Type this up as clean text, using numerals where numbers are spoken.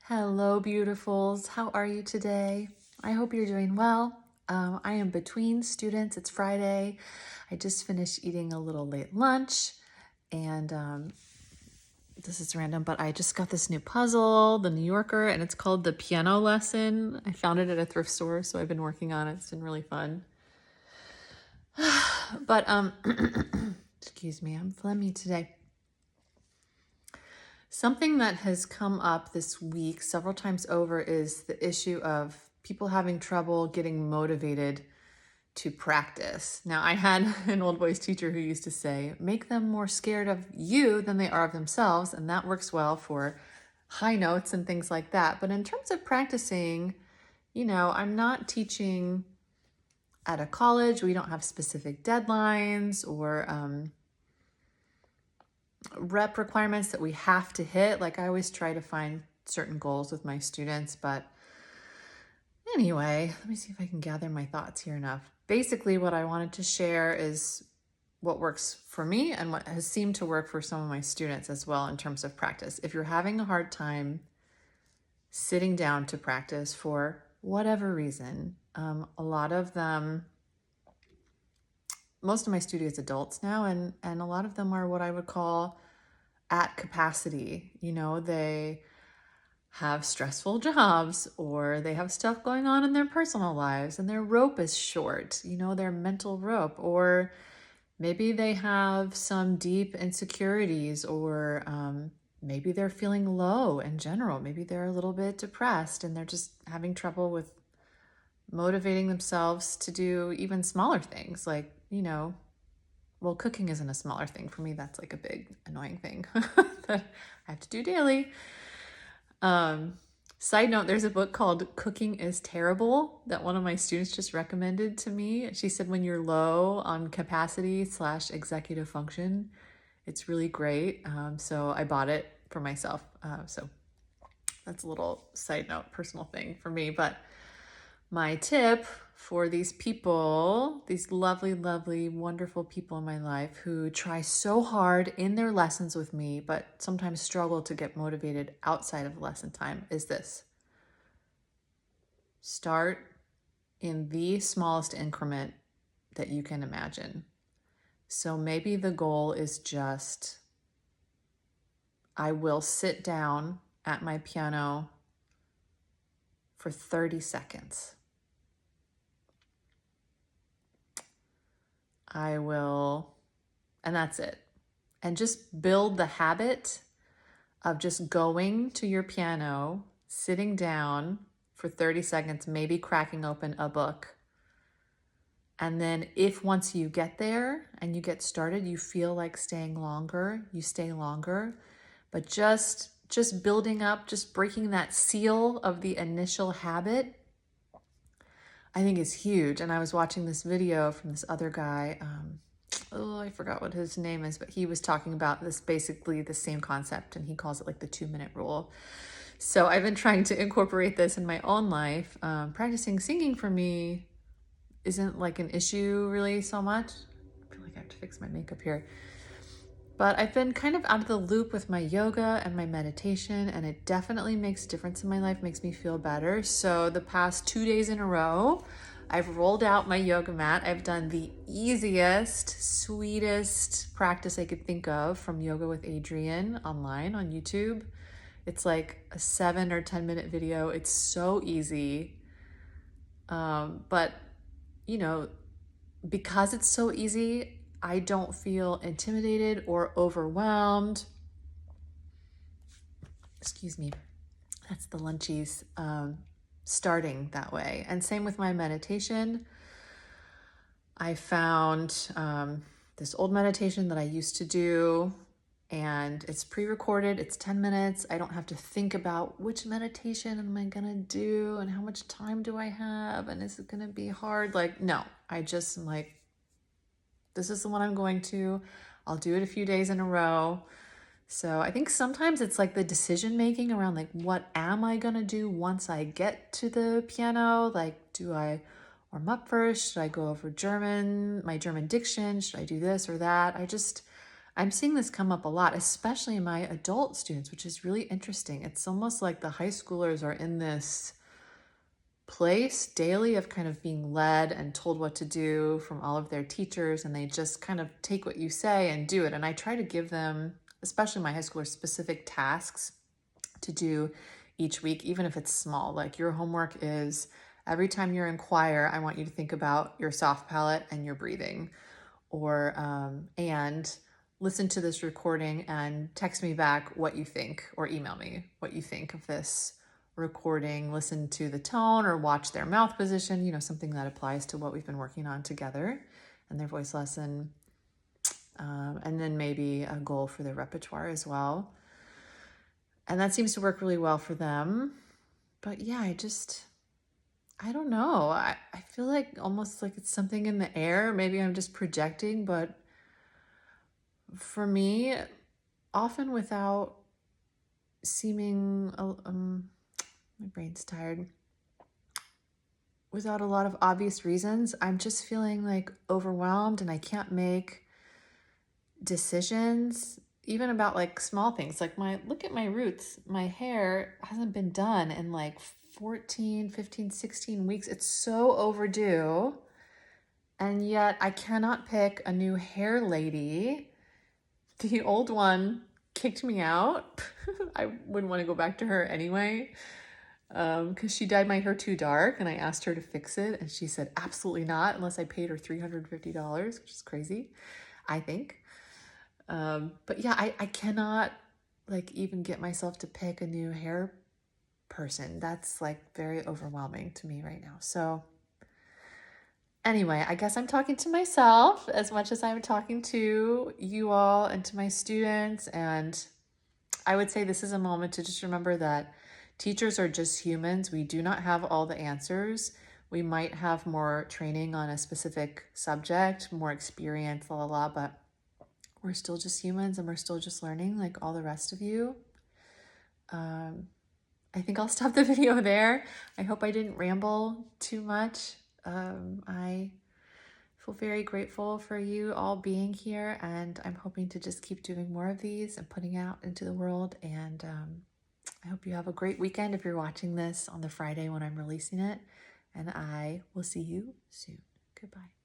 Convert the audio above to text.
Hello, beautifuls. How are you today? I hope you're doing well. I am between students. It's Friday. I just finished eating a little late lunch, and this is random, but I just got this new puzzle, the New Yorker, and it's called The Piano Lesson. I found it at a thrift store, so I've been working on it. It's been really fun. But excuse me, I'm phlegmy today. Something that has come up this week several times over is the issue of people having trouble getting motivated to practice. Now, I had an old boys teacher who used to say, make them more scared of you than they are of themselves, and that works well for high notes and things like that. But in terms of practicing, I'm not teaching at a college. We don't have specific deadlines or rep requirements that we have to hit. Like, I always try to find certain goals with my students, but anyway, let me see if I can gather my thoughts here enough. Basically, what I wanted to share is what works for me and what has seemed to work for some of my students as well in terms of practice. If you're having a hard time sitting down to practice for whatever reason, a lot of them, most of my students adults now, and a lot of them are what I would call at capacity. They have stressful jobs, or they have stuff going on in their personal lives and their rope is short, their mental rope, or maybe they have some deep insecurities, or maybe they're feeling low in general. Maybe they're a little bit depressed and they're just having trouble with motivating themselves to do even smaller things like, well, cooking isn't a smaller thing for me. That's like a big annoying thing that I have to do daily. Side note, there's a book called Cooking is Terrible that one of my students just recommended to me. She said, when you're low on capacity/executive function, it's really great. So I bought it for myself. So that's a little side note, personal thing for me. But my tip for these people, these lovely, lovely, wonderful people in my life who try so hard in their lessons with me, but sometimes struggle to get motivated outside of lesson time, is this. Start in the smallest increment that you can imagine. So maybe the goal is just, I will sit down at my piano for 30 seconds. I will, and that's it. And just build the habit of just going to your piano, sitting down for 30 seconds, maybe cracking open a book. And then if once you get there and you get started, you feel like staying longer, you stay longer. But just building up, just breaking that seal of the initial habit, I think is huge. And I was watching this video from this other guy. I forgot what his name is, but he was talking about this, basically the same concept, and he calls it like the 2-minute rule. So I've been trying to incorporate this in my own life. Practicing singing for me isn't like an issue really so much. I feel like I have to fix my makeup here. But I've been kind of out of the loop with my yoga and my meditation, and it definitely makes a difference in my life, makes me feel better. So the past 2 days in a row, I've rolled out my yoga mat. I've done the easiest, sweetest practice I could think of from Yoga with Adrienne online on YouTube. It's like a 7 or 10 minute video. It's so easy. But because it's so easy, I don't feel intimidated or overwhelmed. Excuse me. That's the lunchies. Starting that way. And same with my meditation. I found this old meditation that I used to do, and it's pre-recorded. It's 10 minutes. I don't have to think about which meditation am I gonna do and how much time do I have and is it gonna be hard? Like, no, I just am like, this is the one I'm going to. I'll do it a few days in a row. So I think sometimes it's like the decision making around like, what am I gonna do once I get to the piano? Like, do I warm up first? Should I go over my German diction? Should I do this or that? I'm seeing this come up a lot, especially in my adult students, which is really interesting. It's almost like the high schoolers are in this place daily of kind of being led and told what to do from all of their teachers, and they just kind of take what you say and do it. And I try to give them, especially my high schoolers, specific tasks to do each week, even if it's small. Like your homework is every time you're in choir, I want you to think about your soft palate and your breathing, or and listen to this recording and text me back what you think, or email me what you think of this recording. Listen to the tone or watch their mouth position, something that applies to what we've been working on together and their voice lesson. And then maybe a goal for their repertoire as well. And that seems to work really well for them. But yeah, I don't know. I feel like almost like it's something in the air. Maybe I'm just projecting, but for me, often without seeming, my brain's tired, without a lot of obvious reasons, I'm just feeling like overwhelmed and I can't make decisions, even about like small things. Like look at my roots. My hair hasn't been done in like 14, 15, 16 weeks. It's so overdue. And yet I cannot pick a new hair lady. The old one kicked me out. I wouldn't want to go back to her anyway, because she dyed my hair too dark, and I asked her to fix it, and she said absolutely not unless I paid her $350, which is crazy, I think. But yeah, I cannot like even get myself to pick a new hair person. That's like very overwhelming to me right now. So anyway, I guess I'm talking to myself as much as I'm talking to you all and to my students. And I would say this is a moment to just remember that teachers are just humans. We do not have all the answers. We might have more training on a specific subject, more experience, but we're still just humans and we're still just learning like all the rest of you. I think I'll stop the video there. I hope I didn't ramble too much. I feel very grateful for you all being here, and I'm hoping to just keep doing more of these and putting out into the world. And I hope you have a great weekend if you're watching this on the Friday when I'm releasing it, and I will see you soon. Goodbye.